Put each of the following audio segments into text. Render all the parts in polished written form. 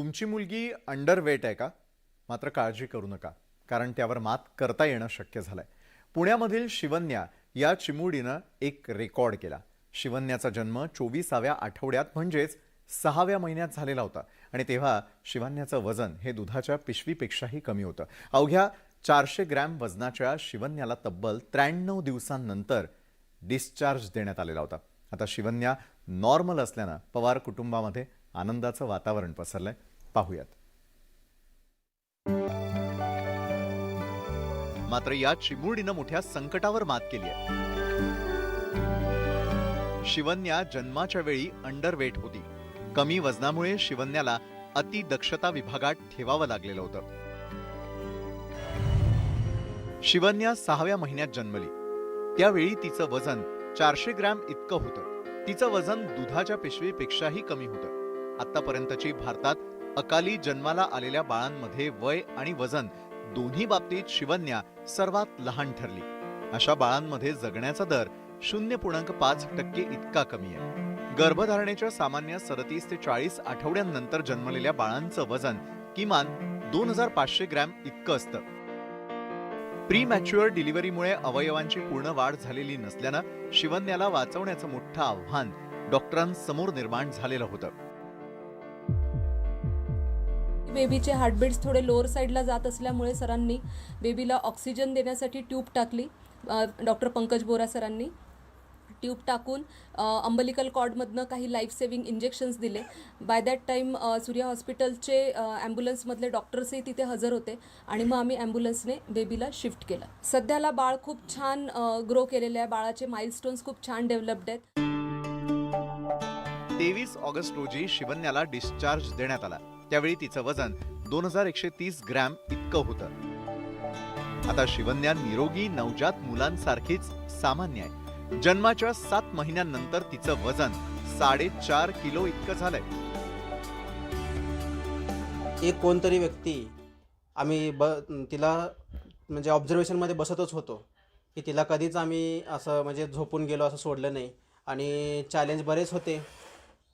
तुमची मुलगी अंडरवेट आहे का? मात्र काळजी करू नका, कारण त्यावर मात करता येणं शक्य झालंय. पुण्यामधील शिवन्या या चिमुडीनं एक रेकॉर्ड केला. शिवन्याचा जन्म 24व्या आठवड्यात म्हणजेच 6व्या महिन्यात झालेला होता आणि तेव्हा शिवन्याचं वजन हे दुधाच्या पिशवीपेक्षाही कमी होतं. अवघ्या 400 ग्रॅम वजनाच्या शिवन्याला तब्बल 93 दिवसांनंतर डिस्चार्ज देण्यात आलेला होता. आता शिवन्या नॉर्मल असल्यानं पवार कुटुंबामध्ये आनंदाचं वातावरण पसरलंय. पाहूयात. मात्र या चिमुरडीनं मोठ्या संकटावर मात केली आहे. शिवन्या जन्माच्या वेळी अंडरवेट होती. कमी वजनामुळे शिवन्याला अतिदक्षता विभागात ठेवावं लागलेलं होतं. शिवन्या 6व्या महिन्यात जन्मली. त्यावेळी तिचं वजन 400 ग्रॅम इतकं होतं. तिचं वजन दुधाच्या पिशवीपेक्षाही कमी होतं. आतापर्यंतची भारतात अकाली जन्माला आलेल्या बाळांमध्ये वय आणि वजन दोन्ही बाबतीत शिवन्या सर्वात लहान ठरली. अशा बाळांमध्ये जगण्याचा दर 0.5% इतका कमी आहे. गर्भधारणेच्या सामान्य 37 ते 40 आठवड्यांनंतर जन्मलेल्या बाळांचं वजन किमान 2500 ग्रॅम इतकं असतं. प्रीमॅच्युअर डिलिव्हरीमुळे अवयवांची पूर्ण वाढ झालेली नसल्यानं शिवन्याला वाचवण्याचं मोठं आव्हान डॉक्टरांसमोर निर्माण झालेलं होतं. बेबीचे हार्टबीट्स थोडे लोअर साईडला जात असल्यामुळे सरांनी बेबीला ऑक्सिजन देण्यासाठी ट्यूब टाकली. डॉक्टर पंकज बोरा सरांनी ट्यूब टाकून अंबलिकल कॉर्डमधनं काही लाईफ सेव्हिंग इंजेक्शन्स दिले. बाय दॅट टाईम सूर्या हॉस्पिटलचे ॲम्ब्युलन्समधले डॉक्टर्सही तिथे हजर होते आणि मग आम्ही ॲम्ब्युलन्सने बेबीला शिफ्ट केलं. सध्याला बाळ खूप छान ग्रो केलेलं आहे. बाळाचे माइलस्टोन्स खूप छान डेव्हलप्ड आहेत. 23 ऑगस्ट रोजी शिवन्याला डिस्चार्ज देण्यात आला. त्यावेळी तिचं वजन 2130 ग्रॅम इतकं होतं. आता शिवन्या निरोगी नवजात मुलांसारखीच सामान्य आहे. जन्माच्या 7 महिन्यांनंतर तिचं वजन 4.5 किलो इतकं झालंय. एक कोणतरी व्यक्ती आम्ही तिला म्हणजे ऑब्झर्वेशनमध्ये बसतच होतो की तिला कधीच आम्ही असं म्हणजे झोपून गेलो असं सोडलं नाही. आणि चॅलेंज बरेच होते.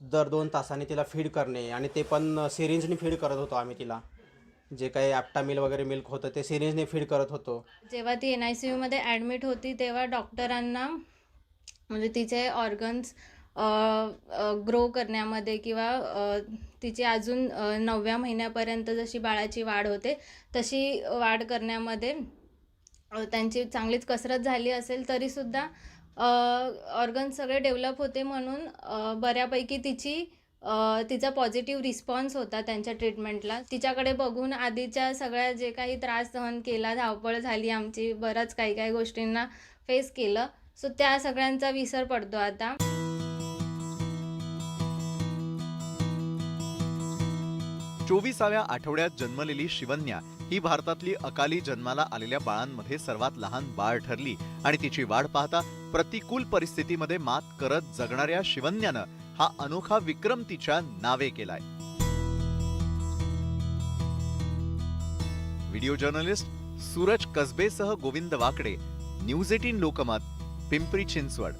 दर 2 तासांनी तिला फीड करणे आणि ते पण सिरिंजने फीड करत होतो आम्ही तिला. जे काही ॲप्टामिल वगैरे मिल्क होतं ते सिरिंजने फीड करत होतो. जेव्हा ती NICUमध्ये ॲडमिट होती तेव्हा डॉक्टरांना म्हणजे तिचे ऑर्गन्स ग्रो करण्यामध्ये किंवा तिची अजून 9व्या महिन्यापर्यंत जशी बाळाची वाढ होते तशी वाढ करण्यामध्ये त्यांची चांगलीच कसरत झाली असेल तरीसुद्धा ऑर्गन्स सगळे डेव्हलप होते. म्हणून बऱ्यापैकी तिचा पॉझिटिव्ह रिस्पॉन्स होता त्यांच्या ट्रीटमेंटला. तिच्याकडे बघून आधीच्या सगळ्या जे काही त्रास सहन केला, धावपळ झाली आमची, बरंच काही गोष्टींना फेस केलं. सो त्या सगळ्यांचा विसर पडतो आता. 24व्या आठवड्यात जन्मलेली शिवन्या ही भारतातली अकाली जन्माला आलेल्या बाळांमध्ये सर्वात लहान बाळ ठरली आणि तिची वाढ पाहता प्रतिकूल परिस्थितीमध्ये मात करत जगणाऱ्या शिवन्यानं हा अनोखा विक्रम तिच्या नावे केलाय. व्हिडिओ जर्नलिस्ट सूरज कसबेसह गोविंद वाकडे, न्यूज 18 लोकमत, पिंपरी चिंचवड.